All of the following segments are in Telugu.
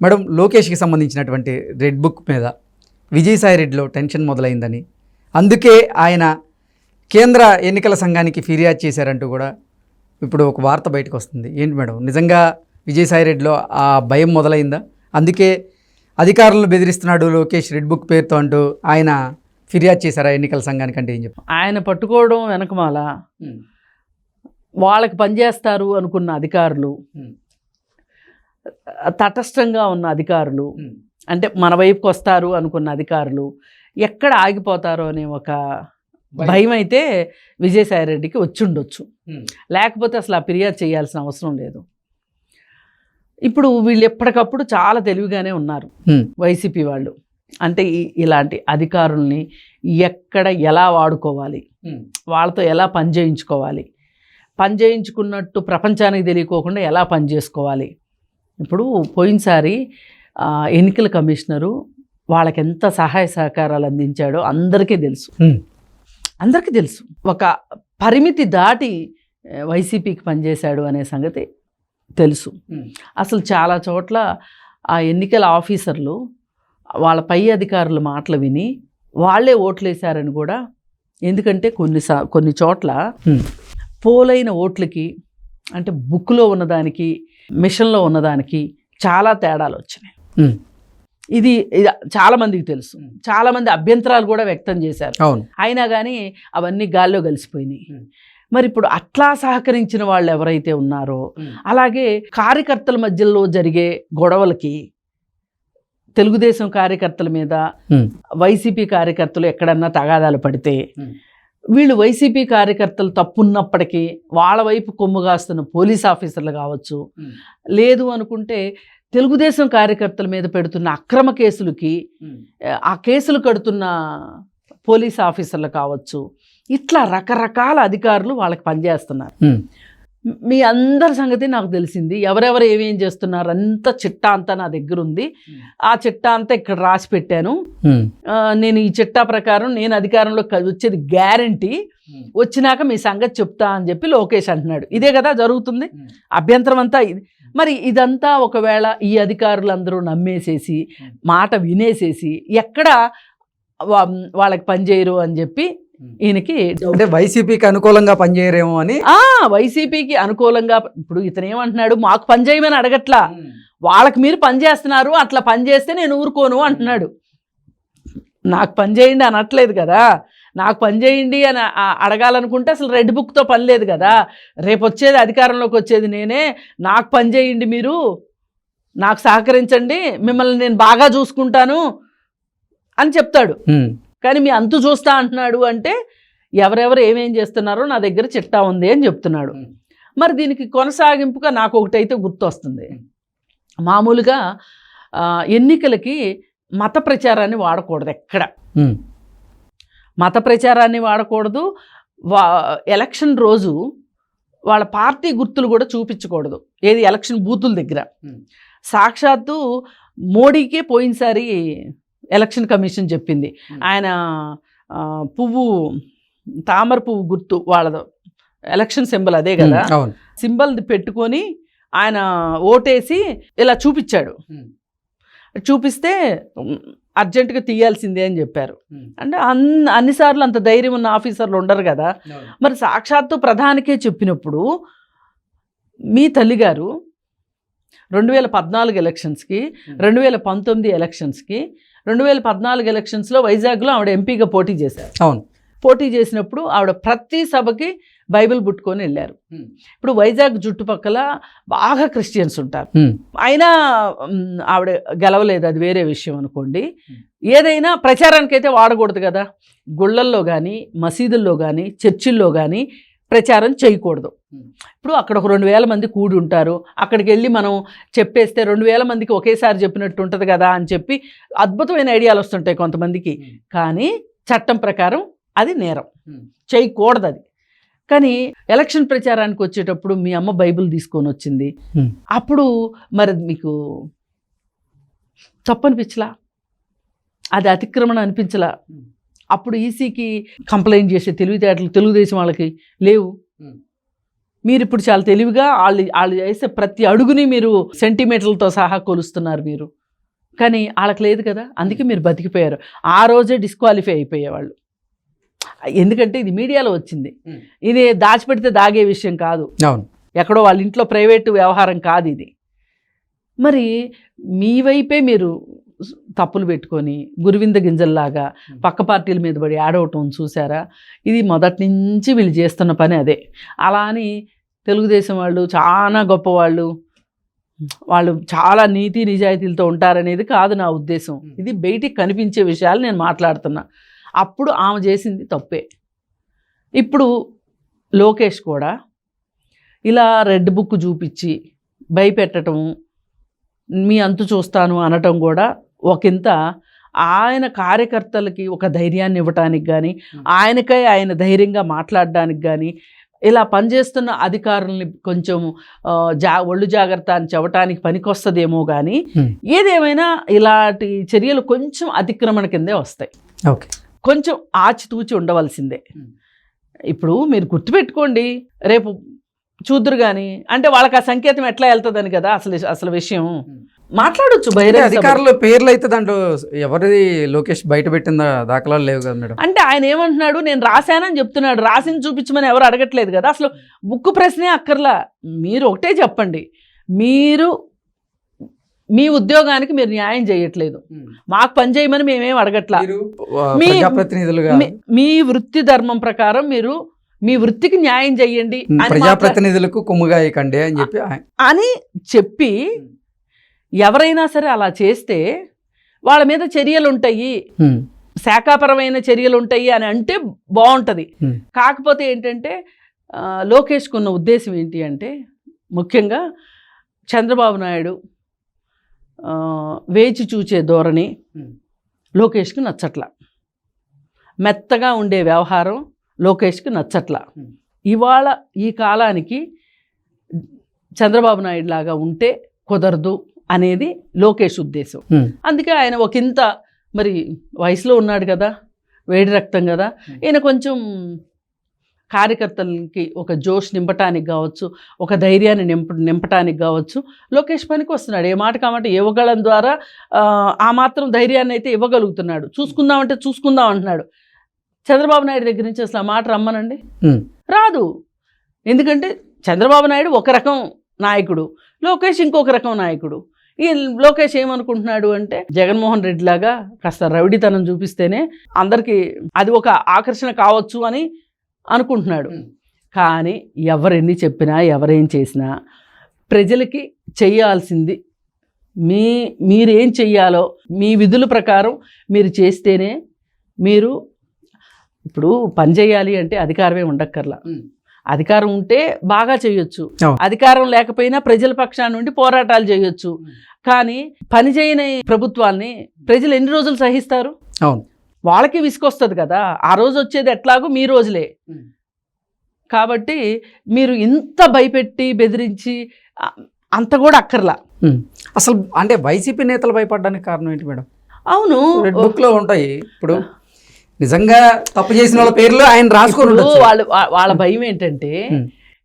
మేడం, లోకేష్కి సంబంధించినటువంటి రెడ్ బుక్ మీద విజయసాయి రెడ్డిలో టెన్షన్ మొదలైందని, అందుకే ఆయన కేంద్ర ఎన్నికల సంఘానికి ఫిర్యాదు చేశారంటూ కూడా ఇప్పుడు ఒక వార్త బయటకు వస్తుంది. ఏంటి మేడం, నిజంగా విజయసాయి రెడ్డిలో ఆ భయం మొదలైందా? అందుకే అధికారులను బెదిరిస్తున్నాడు లోకేష్ రెడ్ బుక్ పేరుతో అంటూ ఆయన ఫిర్యాదు చేశారా ఎన్నికల సంఘానికి? అంటే ఏం చెప్పు. ఆయన పట్టుకోవడం వెనకమాల వాళ్ళకి పనిచేస్తారు అనుకున్న అధికారులు, తటస్థంగా ఉన్న అధికారులు, అంటే మన వైపుకి వస్తారు అనుకున్న అధికారులు ఎక్కడ ఆగిపోతారో అనే ఒక భయం అయితే విజయసాయి రెడ్డికి వచ్చి ఉండొచ్చు. లేకపోతే అసలు ఆ ఫిర్యాదు చేయాల్సిన అవసరం లేదు. ఇప్పుడు వీళ్ళు ఎప్పటికప్పుడు చాలా తెలివిగానే ఉన్నారు వైసీపీ వాళ్ళు. అంటే ఇలాంటి అధికారుల్ని ఎక్కడ ఎలా వాడుకోవాలి, వాళ్ళతో ఎలా పనిచేయించుకున్నట్టు ప్రపంచానికి తెలియకోకుండా ఎలా పనిచేసుకోవాలి. ఇప్పుడు పోయినసారి ఎన్నికల కమిషనరు వాళ్ళకి ఎంత సహాయ సహకారాలు అందించాడో అందరికీ తెలుసు. ఒక పరిమితి దాటి వైసీపీకి పనిచేశాడు అనే సంగతి తెలుసు. అసలు చాలా చోట్ల ఆ ఎన్నికల ఆఫీసర్లు వాళ్ళ పై అధికారుల మాటలు విని వాళ్ళే ఓట్లేశారని కూడా. ఎందుకంటే కొన్ని చోట్ల పోలైన ఓట్లకి, అంటే బుక్లో ఉన్నదానికి మిషన్లో ఉన్నదానికి చాలా తేడాలు వచ్చినాయి. ఇది చాలామందికి తెలుసు. చాలామంది అభ్యంతరాలు కూడా వ్యక్తం చేశారు. అయినా కానీ అవన్నీ గాల్లో కలిసిపోయినాయి. మరి ఇప్పుడు అట్లా సహకరించిన వాళ్ళు ఎవరైతే ఉన్నారో, అలాగే కార్యకర్తల మధ్యలో జరిగే గొడవలకి తెలుగుదేశం కార్యకర్తల మీద వైసీపీ కార్యకర్తలు ఎక్కడన్నా తగాదాలు పడితే వీళ్ళు వైసీపీ కార్యకర్తలు తప్పున్నప్పటికీ వాళ్ళ వైపు కొమ్ముగాస్తున్న పోలీస్ ఆఫీసర్లు కావచ్చు, లేదు అనుకుంటే తెలుగుదేశం కార్యకర్తల మీద పెడుతున్న అక్రమ కేసులకి ఆ కేసులు కడుతున్న పోలీస్ ఆఫీసర్లు కావచ్చు, ఇట్లా రకరకాల అధికారులు వాళ్ళకి పనిచేస్తున్నారు. మీ అందరి సంగతి నాకు తెలిసింది. ఎవరెవరు ఏమేం చేస్తున్నారు అంత చిట్టా అంతా నా దగ్గర ఉంది. ఆ చిట్టా అంతా ఇక్కడ రాసి పెట్టాను. నేను ఈ చిట్టా ప్రకారం నేను అధికారంలో వచ్చేది గ్యారంటీ, వచ్చినాక మీ సంగతి చెప్తా అని చెప్పి లోకేష్ అంటున్నాడు. ఇదే కదా జరుగుతుంది. అభ్యంతరం అంతా ఇది. మరి ఇదంతా ఒకవేళ ఈ అధికారులందరూ నమ్మేసేసి మాట వినేసేసి ఎక్కడ వాళ్ళకి పనిచేయరు అని చెప్పి ఈయనకి, అంటే వైసీపీకి అనుకూలంగా పనిచేయరేమో అని. వైసీపీకి అనుకూలంగా ఇప్పుడు ఇతను ఏమంటున్నాడు, మాకు పనిచేయమని అడగట్లా, వాళ్ళకి మీరు పనిచేస్తున్నారు, అట్లా పనిచేస్తే నేను ఊరుకోను అంటున్నాడు. నాకు పనిచేయండి అనట్లేదు కదా. నాకు పనిచేయండి అని అడగాలనుకుంటే అసలు రెడ్ బుక్తో పని లేదు కదా. రేపు వచ్చేది అధికారంలోకి వచ్చేది నేనే. నాకు పనిచేయండి, మీరు నాకు సహకరించండి, మిమ్మల్ని నేను బాగా చూసుకుంటాను అని చెప్తాడు. కానీ మీ అంతు చూస్తా అంటున్నాడు అంటే ఎవరెవరు ఏమేం చేస్తున్నారో నా దగ్గర చిట్టా ఉంది అని చెప్తున్నాడు. మరి దీనికి కొనసాగింపుగా నాకు ఒకటైతే గుర్తొస్తుంది. మామూలుగా ఎన్నికలకి మత ప్రచారాన్ని వాడకూడదు. ఎక్కడ మత ప్రచారాన్ని వాడకూడదు. ఎలక్షన్ రోజు వాళ్ళ పార్టీ గుర్తులు కూడా చూపించకూడదు. ఏది ఎలక్షన్ బూతుల దగ్గర. సాక్షాత్తు మోడీకే పోయినసారి ఎలక్షన్ కమిషన్ చెప్పింది. ఆయన తామర పువ్వు గుర్తు వాళ్ళది ఎలక్షన్ సింబల్ అదే కదా, సింబల్ పెట్టుకొని ఆయన ఓటేసి ఇలా చూపించాడు. చూపిస్తే అర్జెంటుగా తీయాల్సిందే అని చెప్పారు. అంటే అన్నిసార్లు అంత ధైర్యం ఉన్న ఆఫీసర్లు ఉండరు కదా. మరి సాక్షాత్తు ప్రధానికే చెప్పినప్పుడు మీ తల్లిగారు 2014 ఎలక్షన్స్కి, 2019 ఎలక్షన్స్కి, 2014 ఎలక్షన్స్లో వైజాగ్లో ఆవిడ ఎంపీగా పోటీ చేశారు. పోటీ చేసినప్పుడు ఆవిడ ప్రతి సభకి బైబిల్ పుట్టుకొని వెళ్ళారు. ఇప్పుడు వైజాగ్ చుట్టుపక్కల బాగా క్రిస్టియన్స్ ఉంటారు. అయినా ఆవిడ గెలవలేదు, అది వేరే విషయం అనుకోండి. ఏదైనా ప్రచారానికైతే వాడకూడదు కదా. గుళ్ళల్లో కానీ, మసీదుల్లో కానీ, చర్చిల్లో కానీ ప్రచారం చేయకూడదు. ఇప్పుడు అక్కడ ఒక 2000 మంది కూడి ఉంటారు. అక్కడికి వెళ్ళి మనం చెప్పేస్తే 2000 మందికి ఒకేసారి చెప్పినట్టు ఉంటుంది కదా అని చెప్పి అద్భుతమైన ఐడియాలు వస్తుంటాయి కొంతమందికి. కానీ చట్టం ప్రకారం అది నేరం, చేయకూడదు అది. కానీ ఎలక్షన్ ప్రచారానికి వచ్చేటప్పుడు మీ అమ్మ బైబిల్ తీసుకొని వచ్చింది, అప్పుడు మరి మీకు తప్పనిపించలా, అది అతిక్రమణ అనిపించలా. అప్పుడు ఈసీకి కంప్లైంట్ చేసే తెలివితేటలు తెలుగుదేశం వాళ్ళకి లేవు. మీరు ఇప్పుడు చాలా తెలివిగా వాళ్ళు చేసే ప్రతి అడుగుని మీరు సెంటీమీటర్లతో సహా కొలుస్తున్నారు మీరు. కానీ వాళ్ళకి లేదు కదా, అందుకే మీరు బతికిపోయారు. ఆ రోజే డిస్క్వాలిఫై అయిపోయేవాళ్ళు. ఎందుకంటే ఇది మీడియాలో వచ్చింది, ఇది దాచిపెడితే దాగే విషయం కాదు, ఎక్కడో వాళ్ళ ఇంట్లో ప్రైవేటు వ్యవహారం కాదు ఇది. మరి మీ వైపే మీరు తప్పులు పెట్టుకొని గురువింద గింజల్లాగా పక్క పార్టీల మీద పడి ఆడవటం చూసారా? ఇది మొదటి నుంచి వీళ్ళు చేస్తున్న పని అదే. అలా అని తెలుగుదేశం వాళ్ళు చాలా గొప్పవాళ్ళు, వాళ్ళు చాలా నీతి నిజాయితీలతో ఉంటారనేది కాదు నా ఉద్దేశం. ఇది బయటికి కనిపించే విషయాలు నేను మాట్లాడుతున్నా. అప్పుడు ఆమె చేసింది తప్పే. ఇప్పుడు లోకేష్ కూడా ఇలా రెడ్ బుక్ చూపించి భయపెట్టడం, మీ అంతు చూస్తాను అనటం కూడా ఒకంత ఆయన కార్యకర్తలకి ఒక ధైర్యాన్ని ఇవ్వటానికి కానీ, ఆయనకై ఆయన ధైర్యంగా మాట్లాడడానికి కానీ, ఇలా పనిచేస్తున్న అధికారుల్ని కొంచెం ఒళ్ళు జాగ్రత్త అని చెప్పడానికి పనికొస్తుందేమో కానీ, ఏదేమైనా ఇలాంటి చర్యలు కొంచెం అతిక్రమణ కిందే వస్తాయి. ఓకే, కొంచెం ఆచితూచి ఉండవలసిందే. ఇప్పుడు మీరు గుర్తుపెట్టుకోండి, రేపు చూద్దరు కానీ అంటే వాళ్ళకి ఆ సంకేతం ఎట్లా వెళ్తుందని కదా అసలు విషయం. మాట్లాడొచ్చు బహిరంగ అధికారుల పేర్లు అయితే దాంట్లో ఎవరిది లోకేష్ బయట పెట్టిన దాఖలాలు లేవు కదా మేడం. అంటే ఆయన ఏమంటున్నాడు, నేను రాశానని చెప్తున్నాడు, రాసింది చూపించమని ఎవరు అడగట్లేదు కదా. అసలు బుక్ ప్రశ్నే అక్కర్లా. మీరు ఒకటే చెప్పండి, మీరు మీ ఉద్యోగానికి మీరు న్యాయం చేయట్లేదు, మాకు పని చేయమని మేమేం అడగట్లా. మీ వృత్తి ధర్మం ప్రకారం మీరు మీ వృత్తికి న్యాయం చెయ్యండి, ప్రజాప్రతినిధులకు కొమ్ముగాయకండి అని చెప్పి ఎవరైనా సరే అలా చేస్తే వాళ్ళ మీద చర్యలు ఉంటాయి, శాఖాపరమైన చర్యలు ఉంటాయి అని అంటే బాగుంటుంది. కాకపోతే ఏంటంటే లోకేష్కు ఉన్న ఉద్దేశం ఏంటి అంటే, ముఖ్యంగా చంద్రబాబు నాయుడు వేచి చూచే ధోరణి లోకేష్కి నచ్చట్లా, మెత్తగా ఉండే వ్యవహారం లోకేష్కి నచ్చట్లా. ఇవాళ ఈ కాలానికి చంద్రబాబు నాయుడు లాగా ఉంటే కుదరదు అనేది లోకేష్ ఉద్దేశం. అందుకే ఆయన ఒకంత మరి వయసులో ఉన్నాడు కదా, వేడి రక్తం కదా, ఈయన కొంచెం కార్యకర్తలకి ఒక జోష్ నింపటానికి కావచ్చు, ఒక ధైర్యాన్ని నింపటానికి కావచ్చు లోకేష్ పనికి వస్తున్నాడు. ఏ మాట కామాట ఇవ్వగలం ద్వారా ఆ మాత్రం ధైర్యాన్ని అయితే ఇవ్వగలుగుతున్నాడు. చూసుకుందామంటే చూసుకుందాం అంటున్నాడు. చంద్రబాబు నాయుడు దగ్గర నుంచి అసలు ఆ మాట రమ్మనండి, రాదు. ఎందుకంటే చంద్రబాబు నాయుడు ఒక రకం నాయకుడు, లోకేష్ ఇంకొక రకం నాయకుడు. ఈ లోకేష్ ఏమనుకుంటున్నాడు అంటే, జగన్మోహన్ రెడ్డి లాగా కాస్త రౌడీతనం చూపిస్తేనే అందరికీ అది ఒక ఆకర్షణ కావచ్చు అని అనుకుంటున్నాడు. కానీ ఎవరెన్ని చెప్పినా ఎవరేం చేసినా ప్రజలకి చెయ్యాల్సింది మీరేం చెయ్యాలో మీ విధుల ప్రకారం మీరు చేస్తేనే. మీరు ఇప్పుడు పని చేయాలి అంటే అధికారమే ఉండక్కర్లా, అధికారం ఉంటే బాగా చేయొచ్చు, అధికారం లేకపోయినా ప్రజల పక్షాన నుండి పోరాటాలు చేయొచ్చు. కానీ పని చేయని ప్రభుత్వాన్ని ప్రజలు ఎన్ని రోజులు సహిస్తారు? వాళ్ళకి విసుకొస్తుంది కదా. ఆ రోజు వచ్చేది ఎట్లాగో మీ రోజులే. కాబట్టి మీరు ఇంత భయపెట్టి బెదిరించి అంత కూడా అక్కర్లా. అసలు అంటే వైసీపీ నేతలు భయపడడానికి కారణం ఏంటి మేడం? అవును, రెడ్ బుక్ లో ఉంటాయి. ఇప్పుడు నిజంగా తప్పు చేసిన వాళ్ళ పేర్లు ఆయన రాసుకుని వాళ్ళ భయం ఏంటంటే,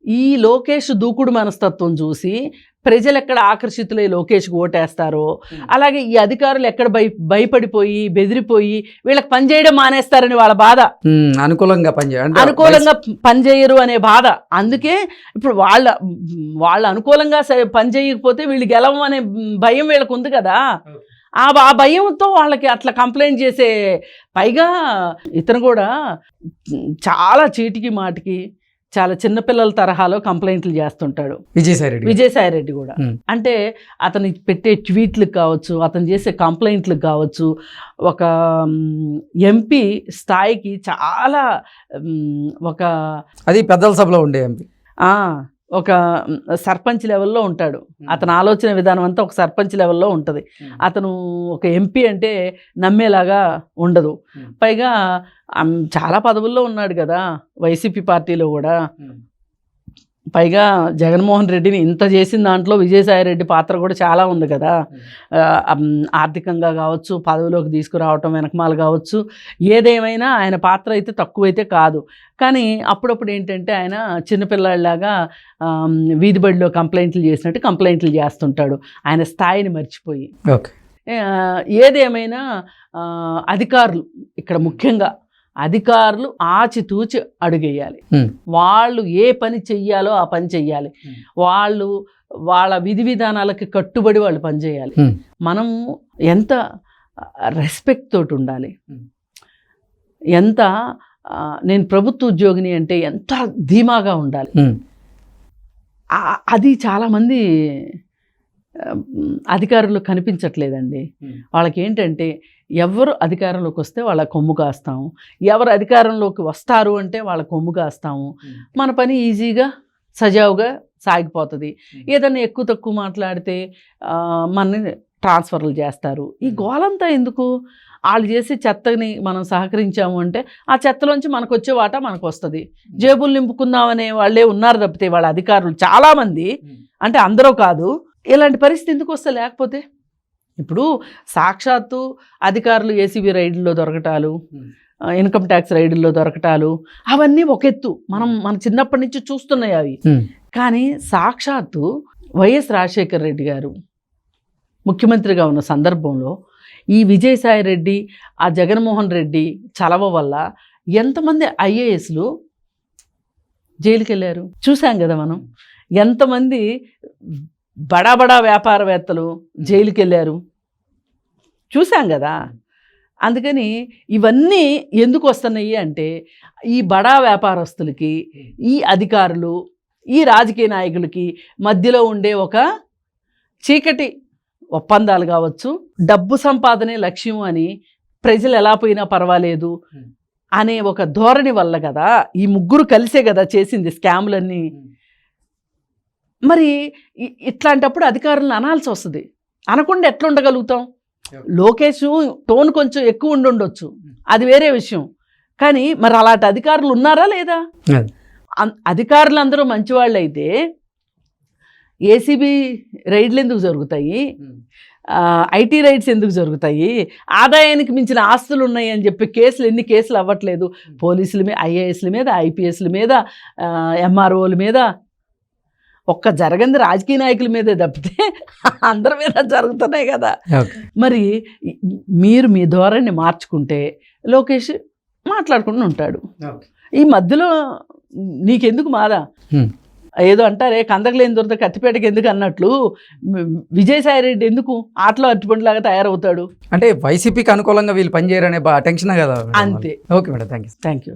ఈ లోకేష్ దూకుడు మనస్తత్వం చూసి ప్రజలు ఎక్కడ ఆకర్షితులై లోకేష్కి ఓటేస్తారో, అలాగే ఈ అధికారులు ఎక్కడ భయపడిపోయి బెదిరిపోయి వీళ్ళకి పనిచేయడం మానేస్తారని వాళ్ళ బాధ. అనుకూలంగా పనిచేయరు అనే బాధ. అందుకే ఇప్పుడు వాళ్ళ అనుకూలంగా పనిచేయకపోతే వీళ్ళు గెలవం అనే భయం వీళ్ళకు ఉంది కదా. ఆ భయంతో వాళ్ళకి అట్లా కంప్లైంట్ చేసే, పైగా ఇతను కూడా చాలా చీటికి మాటికి చాలా చిన్నపిల్లల తరహాలో కంప్లైంట్లు చేస్తుంటాడు విజయసాయి రెడ్డి కూడా. అంటే అతను పెట్టే ట్వీట్లకు కావచ్చు, అతను చేసే కంప్లైంట్లకు కావచ్చు, ఒక ఎంపీ స్థాయికి చాలా ఒక అది పెద్దల సభలో ఉండే ఎంపీ, ఒక సర్పంచ్ లెవెల్లో ఉంటాడు. అతని ఆలోచన విధానం అంతా ఒక సర్పంచ్ లెవెల్లో ఉంటుంది. అతను ఒక ఎంపీ అంటే నమ్మేలాగా ఉండదు. పైగా చాలా పదవుల్లో ఉన్నాడు కదా వైసీపీ పార్టీలో కూడా. పైగా జగన్మోహన్ రెడ్డిని ఇంత చేసిన దాంట్లో విజయసాయి రెడ్డి పాత్ర కూడా చాలా ఉంది కదా. ఆర్థికంగా కావచ్చు, పదవిలోకి తీసుకురావటం వెనకమాల కావచ్చు, ఏదేమైనా ఆయన పాత్ర అయితే తక్కువైతే కాదు. కానీ అప్పుడప్పుడు ఏంటంటే ఆయన చిన్నపిల్లాడిలాగా వీధి బడిలో కంప్లైంట్లు చేసినట్టు కంప్లైంట్లు చేస్తుంటాడు, ఆయన స్థాయిని మర్చిపోయి. ఓకే. ఏదేమైనా అధికారులు ఇక్కడ ముఖ్యంగా అధికారులు ఆచితూచి అడుగేయాలి. వాళ్ళు ఏ పని చెయ్యాలో ఆ పని చెయ్యాలి. వాళ్ళు వాళ్ళ విధి విధానాలకి కట్టుబడి వాళ్ళు పనిచేయాలి. మనం ఎంత రెస్పెక్ట్ తోటి ఉండాలి, ఎంత నేను ప్రభుత్వ ఉద్యోగిని అంటే ఎంత ధీమాగా ఉండాలి. అది చాలామంది అధికారులు కనిపించట్లేదండి. వాళ్ళకి ఏంటంటే ఎవరు అధికారంలోకి వస్తే వాళ్ళ కొమ్ము కాస్తాము, ఎవరు అధికారంలోకి వస్తారు అంటే వాళ్ళ కొమ్ము కాస్తాము, మన పని ఈజీగా సజావుగా సాగిపోతుంది. ఏదన్నా ఎక్కువ తక్కువ మాట్లాడితే మనని ట్రాన్స్ఫర్లు చేస్తారు. ఈ గోలంతా ఎందుకు? వాళ్ళు చేసే చెత్తని మనం సహకరించాము అంటే ఆ చెత్తలోంచి మనకు వచ్చే వాటా మనకు వస్తుంది. జేబులు నింపుకుందామనే వాళ్ళే ఉన్నారు తప్పితే వాళ్ళ అధికారులు చాలామంది, అంటే అందరూ కాదు. ఇలాంటి పరిస్థితి ఎందుకు వస్తే? లేకపోతే ఇప్పుడు సాక్షాత్తు అధికారులు ఏసీబీ రైడ్లో దొరకటాలు, ఇన్కమ్ ట్యాక్స్ రైడ్లో దొరకటాలు, అవన్నీ ఒక ఎత్తు. మన చిన్నప్పటి నుంచి చూస్తున్నాయి అవి. కానీ సాక్షాత్తు వైఎస్ రాజశేఖర్ రెడ్డి గారు ముఖ్యమంత్రిగా ఉన్న సందర్భంలో ఈ విజయసాయి రెడ్డి, ఆ జగన్మోహన్ రెడ్డి చలవ వల్ల ఎంతమంది ఐఏఎస్లు జైలుకి వెళ్ళారు చూసాం కదా మనం. ఎంతమంది బడా బడా వ్యాపారవేత్తలు జైలుకి వెళ్ళారు చూసాం కదా. అందుకని ఇవన్నీ ఎందుకు వస్తున్నాయి అంటే ఈ బడా వ్యాపారస్తులకి, ఈ అధికారులు, ఈ రాజకీయ నాయకులకి మధ్యలో ఉండే ఒక చీకటి ఒప్పందాలు కావచ్చు, డబ్బు సంపాదనే లక్ష్యం అని ప్రజలు ఎలా పోయినా పర్వాలేదు అనే ఒక ధోరణి వల్ల కదా ఈ ముగ్గురు కలిసే కదా చేసింది స్కాములన్నీ. మరి ఇట్లాంటప్పుడు అధికారులను అనాల్సి వస్తుంది. అనకుండా ఎట్లా ఉండగలుగుతాం? లోకేష్ టోన్ కొంచెం ఎక్కువ ఉండొచ్చు, అది వేరే విషయం. కానీ మరి అలాంటి అధికారులు ఉన్నారా లేదా? అధికారులు అందరూ మంచివాళ్ళు అయితే ఏసీబీ రైడ్లు ఎందుకు జరుగుతాయి? ఐటీ రైడ్స్ ఎందుకు జరుగుతాయి? ఆదాయానికి మించిన ఆస్తులు ఉన్నాయి అని చెప్పి ఎన్ని కేసులు అవ్వట్లేదు? పోలీసుల మీద, ఐఏఎస్ల మీద, ఐపీఎస్ల మీద, ఎంఆర్ఓల మీద. ఒక్క జరగంది రాజకీయ నాయకుల మీదే తప్పితే అందరి మీద జరుగుతున్నాయి కదా. మరి మీరు మీ ధోరణిని మార్చుకుంటే లోకేష్ మాట్లాడుకుంటూ ఉంటాడు. ఈ మధ్యలో నీకెందుకు మాదా? ఏదో అంటారే కందకలేని దొరికితే కత్తిపేటకి ఎందుకు అన్నట్లు విజయసాయి రెడ్డి ఎందుకు ఆటలో అరటిపండులాగా తయారవుతాడు? అంటే వైసీపీకి అనుకూలంగా వీళ్ళు పనిచేయరనే టెన్షన్ కదా. అంతే. Okay madam, thank you.